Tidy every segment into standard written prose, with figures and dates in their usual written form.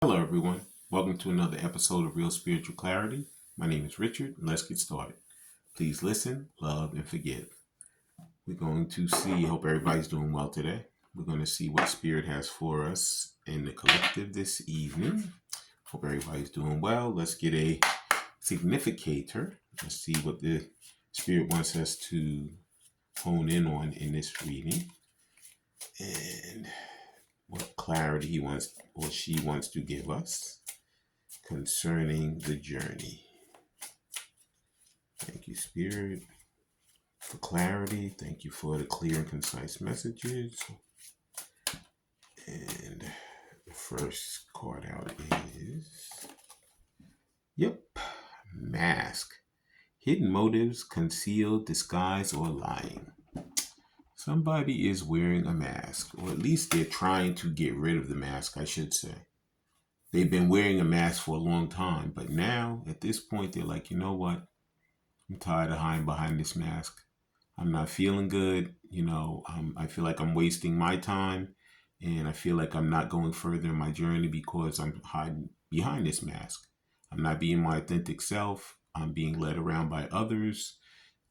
Hello, everyone. Welcome to another episode of Real Spiritual Clarity. My name is Richard, and let's get started. Please listen, love, and forgive. We're going to see, hope everybody's doing well today. We're going to see what Spirit has for us in the collective this evening. Hope everybody's doing well. Let's get a significator. Let's see what the Spirit wants us to hone in on in this reading. And what clarity he wants or she wants to give us concerning the journey. Thank you, Spirit, for clarity. Thank you for the clear and concise messages. And the first card out is, mask. Hidden motives, concealed, disguise, or lying. Somebody is wearing a mask, or at least they're trying to get rid of the mask, I should say. They've been wearing a mask for a long time, but now, at this point, they're like, you know what? I'm tired of hiding behind this mask. I'm not feeling good. I feel like I'm wasting my time, and I feel like I'm not going further in my journey because I'm hiding behind this mask. I'm not being my authentic self. I'm being led around by others.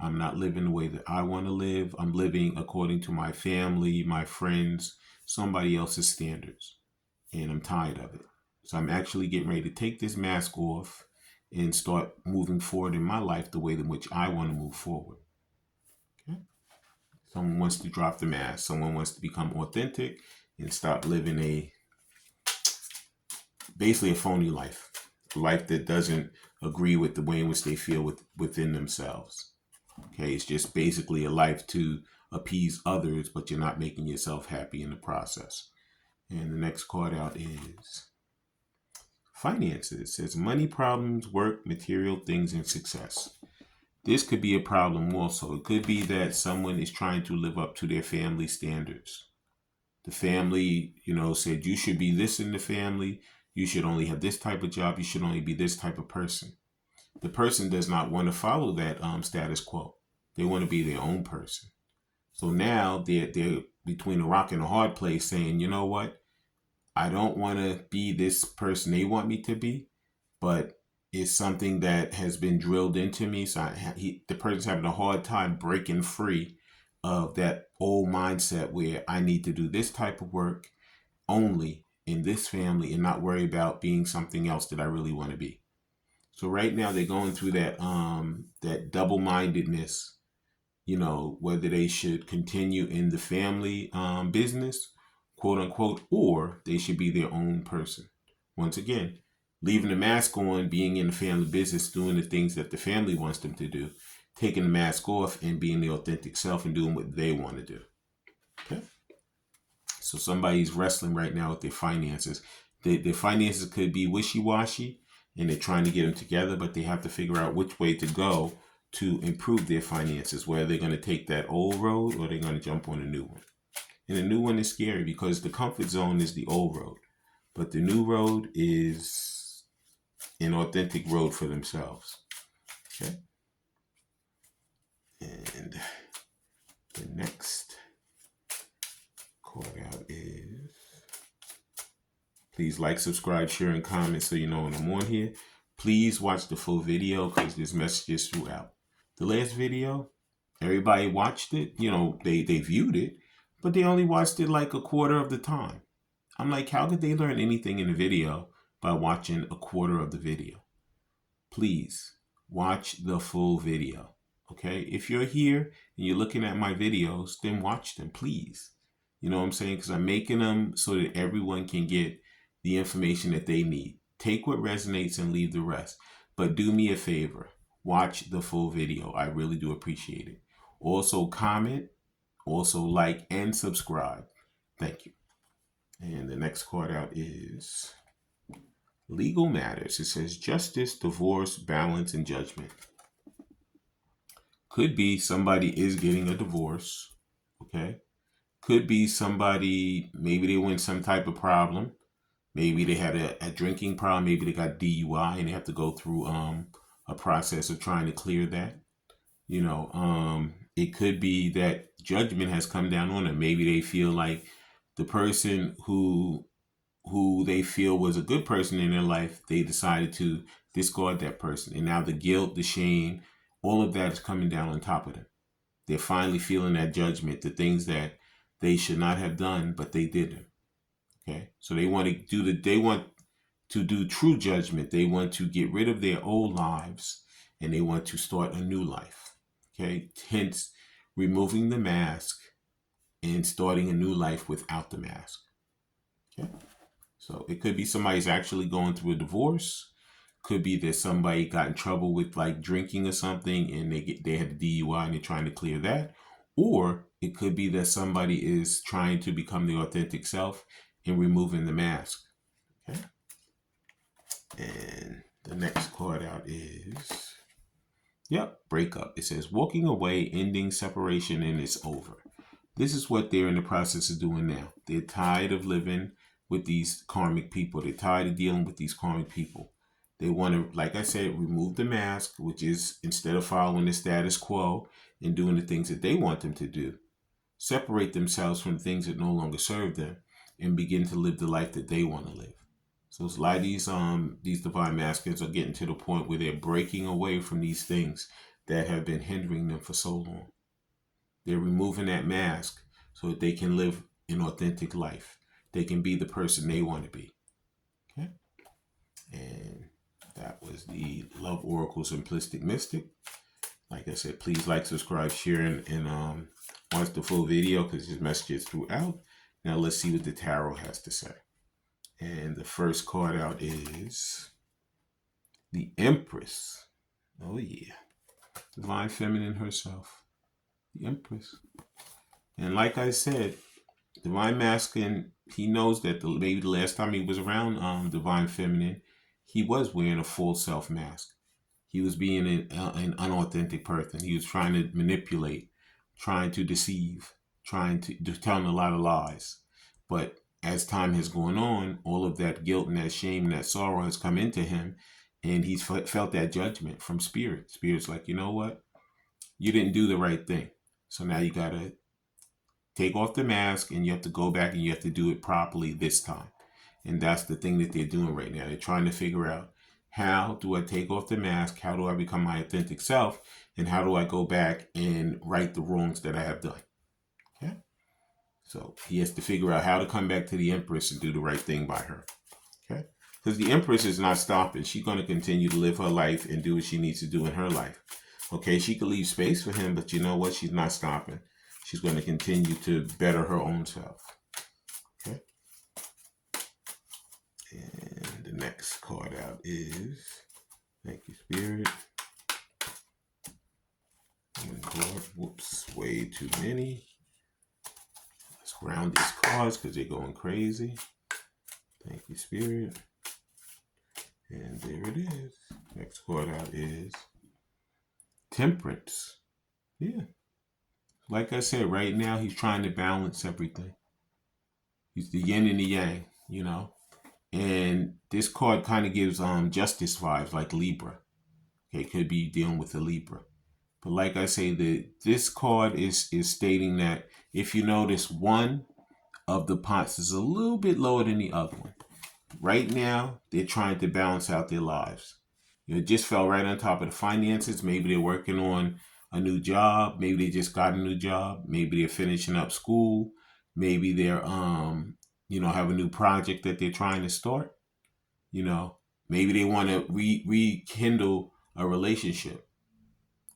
I'm not living the way that I want to live. I'm living according to my family, my friends, somebody else's standards, and I'm tired of it. So I'm actually getting ready to take this mask off and start moving forward in my life the way in which I want to move forward. Okay? Someone wants to drop the mask. Someone wants to become authentic and stop living basically a phony life. A life that doesn't agree with the way in which they feel within themselves. Okay, it's just basically a life to appease others, but you're not making yourself happy in the process. And the next card out is finances. It says money problems, work, material things, and success. This could be a problem also. It could be that someone is trying to live up to their family standards. The family, said you should be this in the family. You should only have this type of job. You should only be this type of person. The person does not want to follow that status quo. They want to be their own person. So now they're between a rock and a hard place saying, you know what? I don't want to be this person they want me to be, but it's something that has been drilled into me. So the person's having a hard time breaking free of that old mindset where I need to do this type of work only in this family and not worry about being something else that I really want to be. So right now they're going through that double-mindedness, whether they should continue in the family business, quote unquote, or they should be their own person. Once again, leaving the mask on, being in the family business, doing the things that the family wants them to do, taking the mask off and being the authentic self and doing what they want to do. Okay? So somebody's wrestling right now with their finances. Their finances could be wishy-washy and they're trying to get them together, but they have to figure out which way to go to improve their finances, whether they're going to take that old road or they're going to jump on a new one. And the new one is scary because the comfort zone is the old road, but the new road is an authentic road for themselves. Okay. And the next call out is, please like, subscribe, share, and comment so you know when I'm on here. Please watch the full video because there's messages throughout. The last video, everybody watched it. They viewed it, but they only watched it like a quarter of the time. I'm like, how could they learn anything in the video by watching a quarter of the video? Please watch the full video. Okay? If you're here and you're looking at my videos, then watch them, please. You know what I'm saying? Because I'm making them so that everyone can get the information that they need. Take what resonates and leave the rest. But do me a favor. Watch the full video. I really do appreciate it. Also comment, also like, and subscribe. Thank you. And the next card out is legal matters. It says justice, divorce, balance, and judgment. Could be somebody is getting a divorce. Okay. Could be somebody, maybe they went some type of problem. Maybe they had a drinking problem. Maybe they got DUI and they have to go through a process of trying to clear that. It could be that judgment has come down on them. Maybe they feel like the person who who they feel was a good person in their life, they decided to discard that person. And now the guilt, the shame, all of that is coming down on top of them. They're finally feeling that judgment, the things that they should not have done, but they did them. Okay. So they want to do true judgment. They want to get rid of their old lives and they want to start a new life. Okay. Hence removing the mask and starting a new life without the mask. Okay. So it could be somebody's actually going through a divorce. Could be that somebody got in trouble with like drinking or something and they had a DUI and they're trying to clear that. Or it could be that somebody is trying to become the authentic self and removing the mask. Okay. And the next card out is, breakup. It says walking away, ending separation, and it's over. This is what they're in the process of doing now. They're tired of living with these karmic people. They're tired of dealing with these karmic people. They want to, like I said, remove the mask, which is instead of following the status quo and doing the things that they want them to do, separate themselves from things that no longer serve them and begin to live the life that they want to live. So it's a lot of these divine masculines are getting to the point where they're breaking away from these things that have been hindering them for so long. They're removing that mask so that they can live an authentic life. They can be the person they want to be. Okay. And that was the Love Oracle Simplistic Mystic. Like I said, please like, subscribe, share, and watch the full video because there's messages throughout. Now let's see what the tarot has to say. And the first card out is the Empress. Oh yeah. Divine Feminine herself. The Empress. And like I said, Divine Masculine, he knows that maybe the last time he was around Divine Feminine, he was wearing a full self mask. He was being an unauthentic person. He was trying to manipulate, trying to deceive, trying to tell him a lot of lies. But as time has gone on, all of that guilt and that shame and that sorrow has come into him, and he's felt that judgment from Spirit. Spirit's like, you know what? You didn't do the right thing. So now you got to take off the mask and you have to go back and you have to do it properly this time. And that's the thing that they're doing right now. They're trying to figure out, how do I take off the mask? How do I become my authentic self? And how do I go back and right the wrongs that I have done? Okay. So he has to figure out how to come back to the Empress and do the right thing by her. Okay. Because the Empress is not stopping. She's going to continue to live her life and do what she needs to do in her life. Okay. She could leave space for him, but you know what? She's not stopping. She's going to continue to better her own self. Okay. And the next card out is, thank you, Spirit. One card. Whoops, way too many. Let's ground these cards because they're going crazy. Thank you, Spirit. And there it is. Next card out is Temperance. Yeah. Like I said, right now he's trying to balance everything. He's the yin and the yang, you know. And this card kind of gives justice vibes, like Libra. Okay, it could be dealing with a Libra. But like I say, this card is stating that if you notice, one of the pots is a little bit lower than the other one. Right now, they're trying to balance out their lives. It just fell right on top of the finances. Maybe they're working on a new job. Maybe they just got a new job. Maybe they're finishing up school. Maybe they're have a new project that they're trying to start. Maybe they want to rekindle a relationship,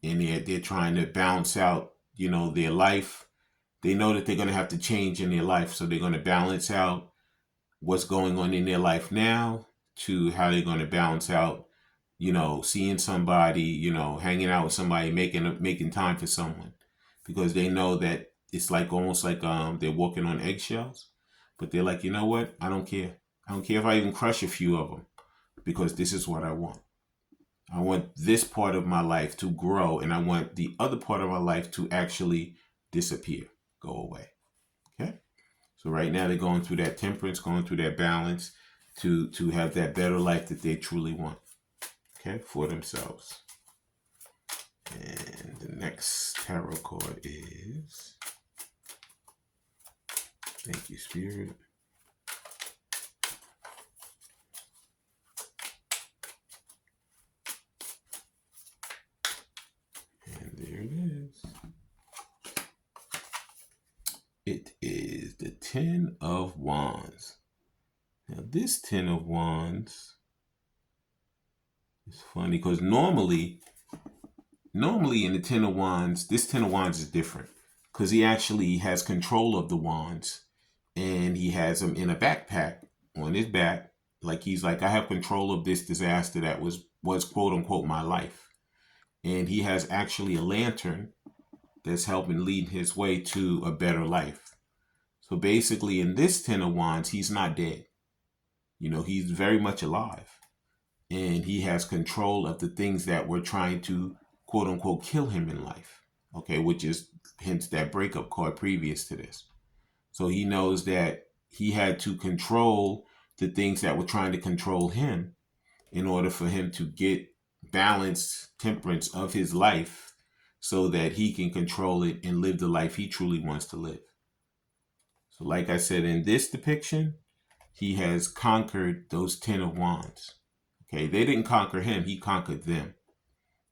and they're trying to balance out, their life. They know that they're going to have to change in their life, so they're going to balance out what's going on in their life now to how they're going to balance out, seeing somebody, hanging out with somebody, making time for someone, because they know that it's like almost like they're walking on eggshells, but they're like, you know what? I don't care. I don't care if I even crush a few of them, because this is what I want. I want this part of my life to grow, and I want the other part of my life to actually disappear, go away. Okay? So right now they're going through that temperance, going through that balance to have that better life that they truly want. Okay? For themselves. And the next tarot card is, thank you, Spirit. it is the Ten of Wands. Now this Ten of Wands is funny because normally in the Ten of Wands, this Ten of Wands is different because he actually has control of the wands and he has them in a backpack on his back. Like he's like, I have control of this disaster that was quote unquote my life. And he has actually a lantern that's helping lead his way to a better life. So basically in this Ten of Wands, he's not dead. You know, he's very much alive. And he has control of the things that were trying to quote unquote kill him in life. Okay, which is hence that breakup card previous to this. So he knows that he had to control the things that were trying to control him in order for him to get balance, temperance of his life so that he can control it and live the life he truly wants to live. So like I said, in this depiction, he has conquered those Ten of Wands. Okay, they didn't conquer him, he conquered them.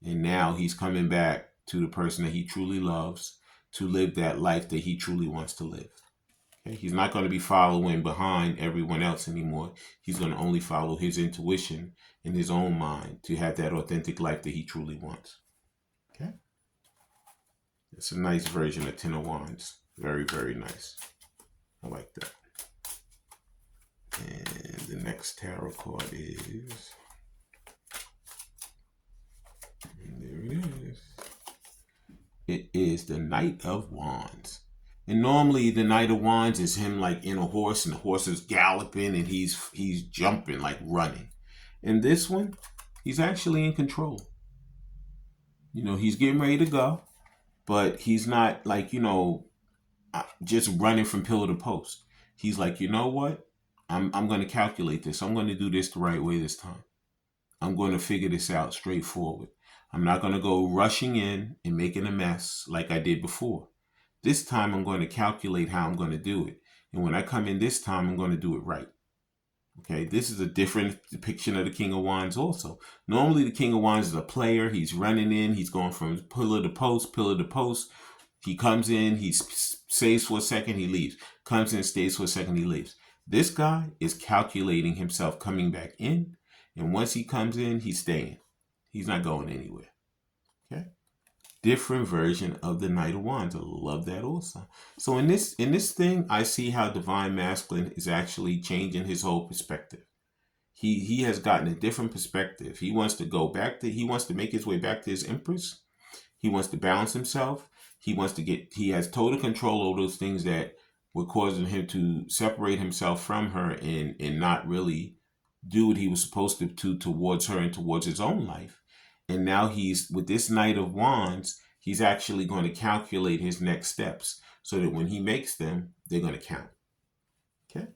And now he's coming back to the person that he truly loves to live that life that he truly wants to live. Okay? He's not going to be following behind everyone else anymore. He's going to only follow his intuition in his own mind to have that authentic life that he truly wants. Okay? It's a nice version of Ten of Wands. Very, very nice. I like that. And the next tarot card is... there it is. It is the Knight of Wands. And normally the Knight of Wands is him like in a horse and the horse is galloping and he's jumping, like running. In this one, he's actually in control. You know, he's getting ready to go, but he's not like, you know, just running from pillar to post. He's like, you know what? I'm going to calculate this. I'm going to do this the right way this time. I'm going to figure this out straightforward. I'm not going to go rushing in and making a mess like I did before. This time I'm going to calculate how I'm going to do it. And when I come in this time, I'm going to do it right. Okay, this is a different depiction of the King of Wands also. Normally the King of Wands is a player. He's running in. He's going from pillar to post, pillar to post. He comes in, he stays for a second, he leaves. Comes in, stays for a second, he leaves. This guy is calculating himself coming back in. And once he comes in, he's staying. He's not going anywhere. Okay? Different version of the Knight of Wands. I love that also. So in this thing, I see how Divine Masculine is actually changing his whole perspective. He has gotten a different perspective. He wants to go back to, he wants to make his way back to his Empress. He wants to balance himself. He has total control over those things that were causing him to separate himself from her and not really do what he was supposed to do towards her and towards his own life. And now he's, with this Knight of Wands, he's actually going to calculate his next steps so that when he makes them, they're going to count. Okay?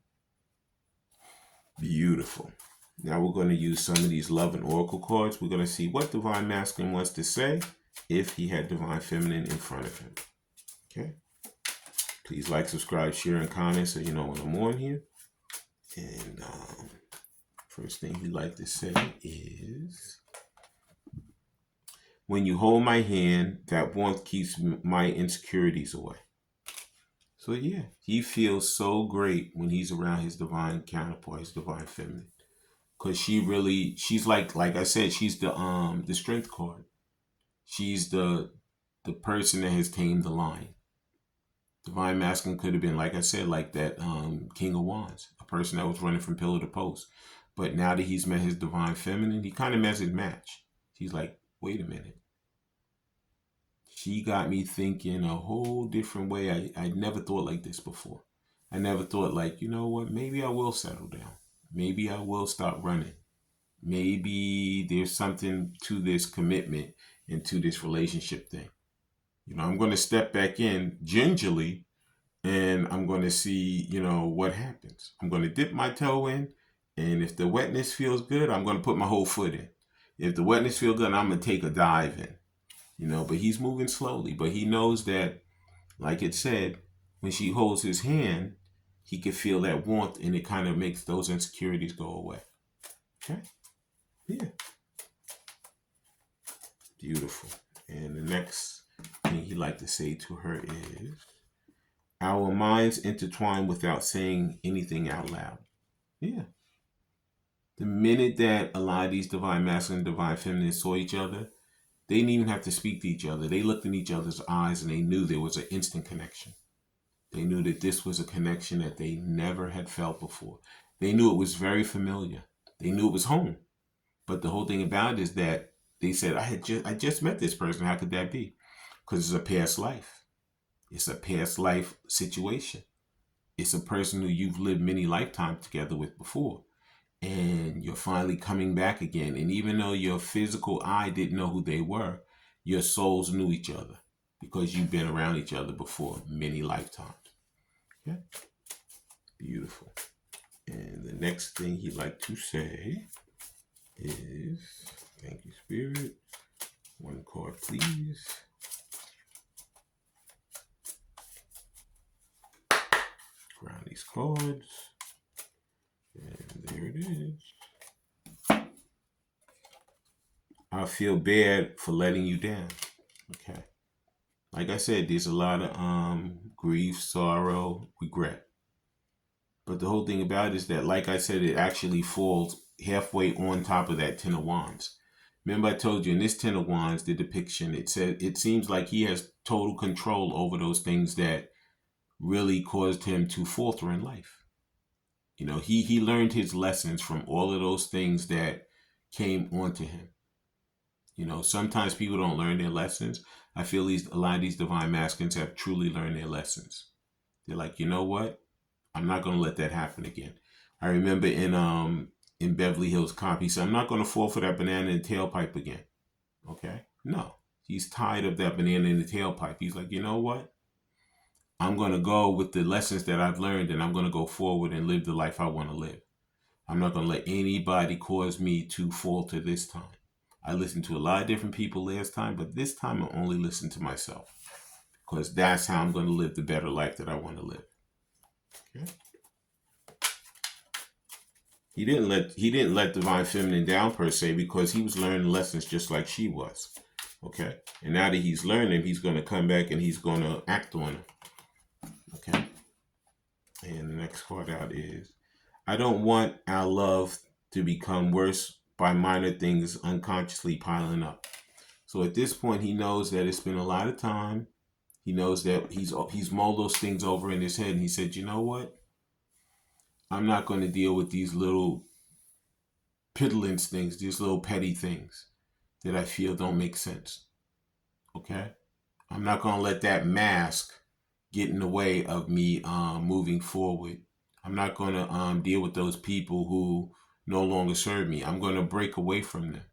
Beautiful. Now we're going to use some of these Love and Oracle cards. We're going to see what Divine Masculine wants to say if he had Divine Feminine in front of him. Okay? Please like, subscribe, share, and comment so you know when I'm on here. And first thing he'd like to say is, when you hold my hand, that warmth keeps my insecurities away. So yeah, he feels so great when he's around his divine counterpart, his Divine Feminine. Because she's like I said, she's the strength card. She's the person that has tamed the lion. Divine Masculine could have been, like I said, like that King of Wands, a person that was running from pillar to post. But now that he's met his Divine Feminine, he kind of met his match. He's like, wait a minute. She got me thinking a whole different way. I never thought like this before. I never thought like, you know what, maybe I will settle down. Maybe I will stop running. Maybe there's something to this commitment and to this relationship thing. You know, I'm going to step back in gingerly and I'm going to see, you know, what happens. I'm going to dip my toe in, and if the wetness feels good, I'm going to put my whole foot in. If the wetness feels good, I'm going to take a dive in. You know, but he's moving slowly. But he knows that, like it said, when she holds his hand, he can feel that warmth and it kind of makes those insecurities go away. Okay? Yeah. Beautiful. And the next thing he'd like to say to her is, Our minds intertwine without saying anything out loud. Yeah. The minute that a lot of these divine masculine and divine feminine saw each other, they didn't even have to speak to each other. They looked in each other's eyes and they knew there was an instant connection. They knew that this was a connection that they never had felt before. They knew it was very familiar. They knew it was home. But the whole thing about it is that they said, I just met this person. How could that be? Because it's a past life. It's a past life situation. It's a person who you've lived many lifetimes together with before. And you're finally coming back again. And even though your physical eye didn't know who they were, your souls knew each other because you've been around each other before many lifetimes. Okay? Beautiful. And the next thing he'd like to say is, thank you, Spirit. One card, please. Ground these cards. And there it is. I feel bad for letting you down. Okay. Like I said, there's a lot of grief, sorrow, regret. But the whole thing about it is that, like I said, it actually falls halfway on top of that Ten of Wands. Remember I told you in this Ten of Wands, the depiction, it said it seems like he has total control over those things that really caused him to falter in life. You know, he learned his lessons from all of those things that came onto him. You know, sometimes people don't learn their lessons. I feel a lot of these divine masculines have truly learned their lessons. They're like, you know what? I'm not going to let that happen again. I remember in Beverly Hills Cop, he said, I'm not going to fall for that banana in the tailpipe again. Okay? No. He's tired of that banana in the tailpipe. He's like, you know what? I'm going to go with the lessons that I've learned and I'm going to go forward and live the life I want to live. I'm not going to let anybody cause me to falter this time. I listened to a lot of different people last time, but this time I only listen to myself because that's how I'm going to live the better life that I want to live. Okay. He didn't let divine feminine down per se because he was learning lessons just like she was. Okay. And now that he's learning, he's going to come back and he's going to act on it. Okay. And the next card out is, I don't want our love to become worse by minor things unconsciously piling up. So at this point, he knows that it's been a lot of time. He knows that he's mulled those things over in his head. And he said, you know what? I'm not going to deal with these little piddlings things, these little petty things that I feel don't make sense. Okay? I'm not going to let that mask get in the way of me moving forward. I'm not going to deal with those people who no longer serve me. I'm going to break away from them.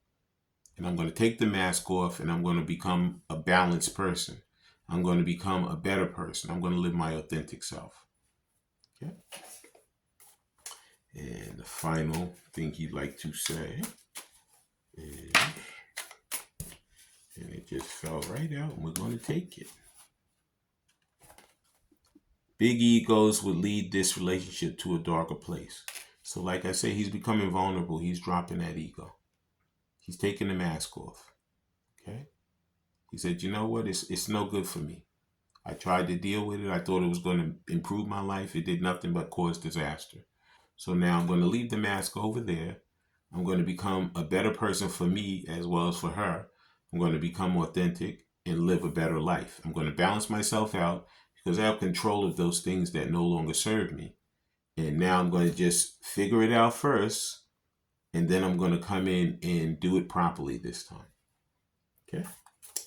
And I'm going to take the mask off and I'm going to become a balanced person. I'm going to become a better person. I'm going to live my authentic self. Okay? And the final thing he'd like to say is, and it just fell right out and we're going to take it. Big egos would lead this relationship to a darker place. So like I say, he's becoming vulnerable. He's dropping that ego. He's taking the mask off. Okay? He said, you know what? It's no good for me. I tried to deal with it. I thought it was going to improve my life. It did nothing but cause disaster. So now I'm going to leave the mask over there. I'm going to become a better person for me as well as for her. I'm going to become authentic and live a better life. I'm going to balance myself out because I have control of those things that no longer serve me. And now I'm going to just figure it out first. And then I'm going to come in and do it properly this time. Okay?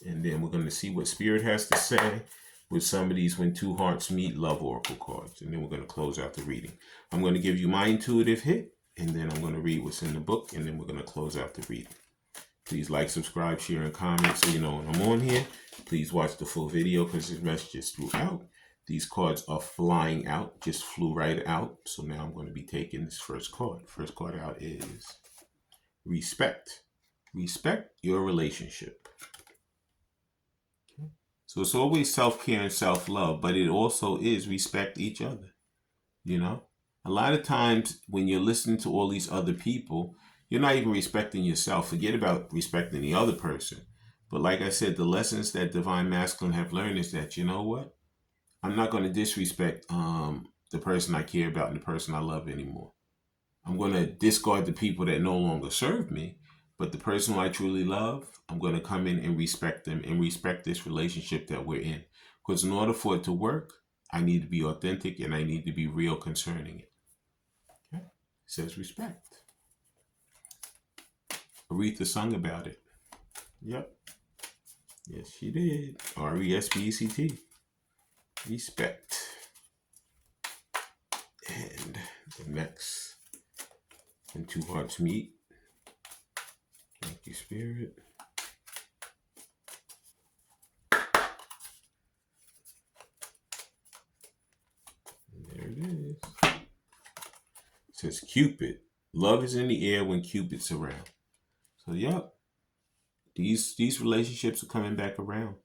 And then we're going to see what Spirit has to say with some of these When Two Hearts Meet Love Oracle cards. And then we're going to close out the reading. I'm going to give you my intuitive hit. And then I'm going to read what's in the book. And then we're going to close out the reading. Please like, subscribe, share, and comment so you know when I'm on here. Please watch the full video because this message just flew out. These cards are flying out, just flew right out. So now I'm going to be taking this first card. First card out is Respect. Respect your relationship. Okay. So it's always self-care and self-love, but it also is respect each other. You know, a lot of times when you're listening to all these other people, you're not even respecting yourself. Forget about respecting the other person. But like I said, the lessons that Divine Masculine have learned is that, you know what? I'm not going to disrespect the person I care about and the person I love anymore. I'm going to discard the people that no longer serve me, but the person who I truly love, I'm going to come in and respect them and respect this relationship that we're in. Because in order for it to work, I need to be authentic and I need to be real concerning it. Okay? It says respect. Aretha sung about it. Yep. Yes, she did. RESPECT. Respect. And the next, when two hearts meet. Thank you, Spirit. And there it is. It says Cupid. Love is in the air when Cupid's around. So, yep. These relationships are coming back around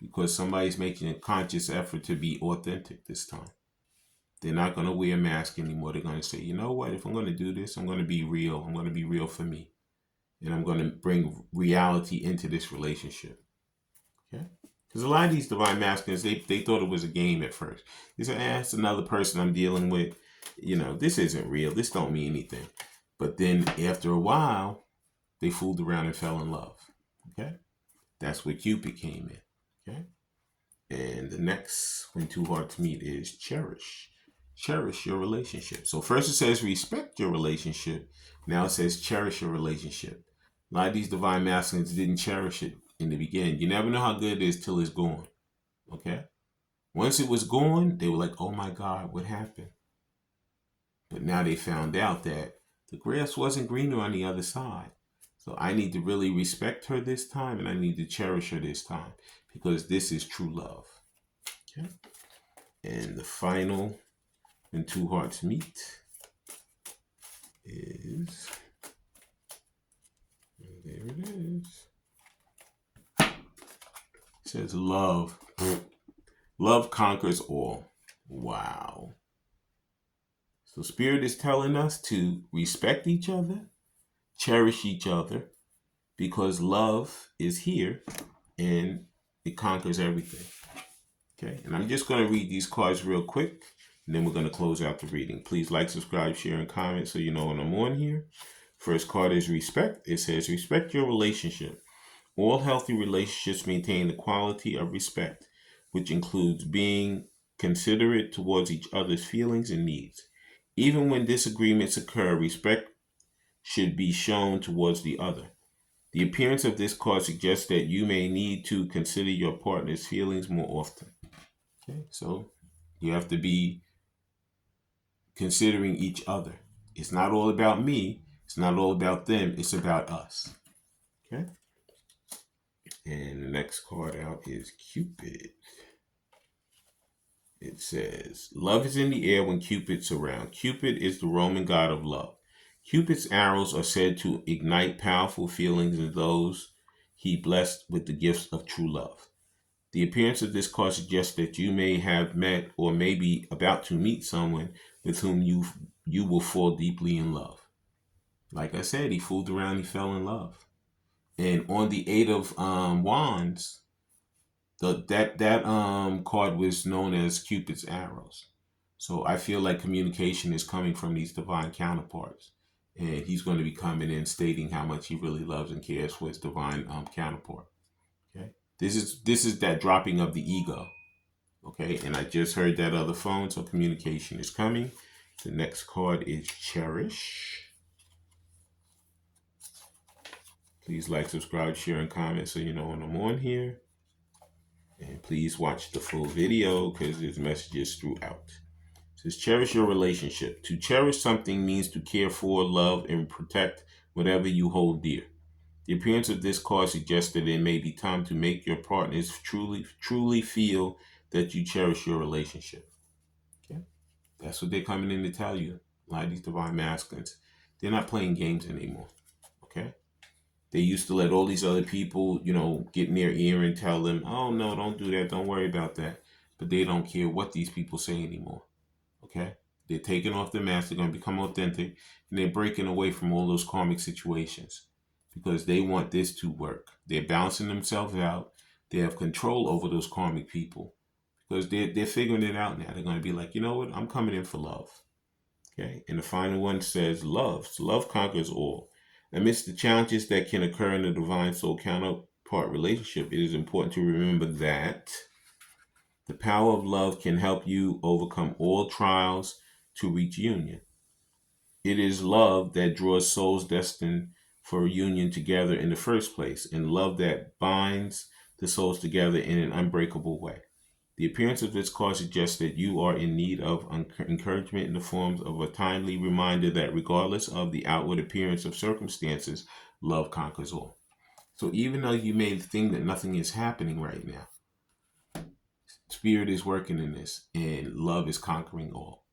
because somebody's making a conscious effort to be authentic this time. They're not going to wear a mask anymore. They're going to say, you know what? If I'm going to do this, I'm going to be real. I'm going to be real for me. And I'm going to bring reality into this relationship. Okay? Because a lot of these divine masculines, they thought it was a game at first. They said, it's another person I'm dealing with. You know, this isn't real. This don't mean anything. But then after a while, they fooled around and fell in love. Okay? That's where Cupid came in. Okay? And the next, when two hearts meet, is cherish. Cherish your relationship. So first it says respect your relationship. Now it says cherish your relationship. A lot of these divine masculines didn't cherish it in the beginning. You never know how good it is till it's gone. Okay? Once it was gone, they were like, oh my God, what happened? But now they found out that the grass wasn't greener on the other side. So I need to really respect her this time and I need to cherish her this time because this is true love. Okay? And the final, when two hearts meet, is, there it is. It says love. Love conquers all. Wow. So Spirit is telling us to respect each other, cherish each other, because love is here and it conquers everything. Okay, and I'm just going to read these cards real quick, and then we're going to close out the reading. Please like, subscribe, share, and comment so you know when I'm on here. First card is respect. It says, respect your relationship. All healthy relationships maintain the quality of respect, which includes being considerate towards each other's feelings and needs. Even when disagreements occur, respect should be shown towards the other. The appearance of this card suggests that you may need to consider your partner's feelings more often. Okay, so you have to be considering each other. It's not all about me. It's not all about them. It's about us. Okay. And the next card out is Cupid. It says, love is in the air when Cupid's around. Cupid is the Roman god of love. Cupid's arrows are said to ignite powerful feelings in those he blessed with the gifts of true love. The appearance of this card suggests that you may have met or may be about to meet someone with whom you will fall deeply in love. Like I said, he fooled around, he fell in love. And on the Eight of Wands, that card was known as Cupid's arrows. So I feel like communication is coming from these divine counterparts. And he's going to be coming in stating how much he really loves and cares for his divine counterpart. Okay. This is that dropping of the ego. Okay, and I just heard that other phone, so communication is coming. The next card is Cherish. Please like, subscribe, share, and comment so you know when I'm on here. And please watch the full video because there's messages throughout. It says, cherish your relationship. To cherish something means to care for, love, and protect whatever you hold dear. The appearance of this card suggests that it may be time to make your partners truly feel that you cherish your relationship. Okay? That's what they're coming in to tell you. A lot of these divine masculines, they're not playing games anymore. Okay? They used to let all these other people, get in their ear and tell them, oh, no, don't do that. Don't worry about that. But they don't care what these people say anymore. Okay? They're taking off their mask. They're going to become authentic. And they're breaking away from all those karmic situations because they want this to work. They're balancing themselves out. They have control over those karmic people because they're figuring it out now. They're going to be like, you know what? I'm coming in for love. Okay. And the final one says, love conquers all. Amidst the challenges that can occur in the divine soul counterpart relationship, it is important to remember that the power of love can help you overcome all trials to reach union. It is love that draws souls destined for union together in the first place, and love that binds the souls together in an unbreakable way. The appearance of this card suggests that you are in need of encouragement in the forms of a timely reminder that regardless of the outward appearance of circumstances, love conquers all. So even though you may think that nothing is happening right now, Spirit is working in this, and love is conquering all.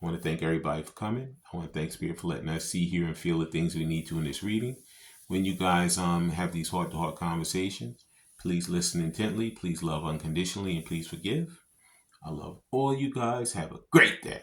I want to thank everybody for coming. I want to thank Spirit for letting us see, hear, and feel the things we need to in this reading. When you guys have these heart-to-heart conversations, please listen intently, please love unconditionally, and please forgive. I love all you guys. Have a great day.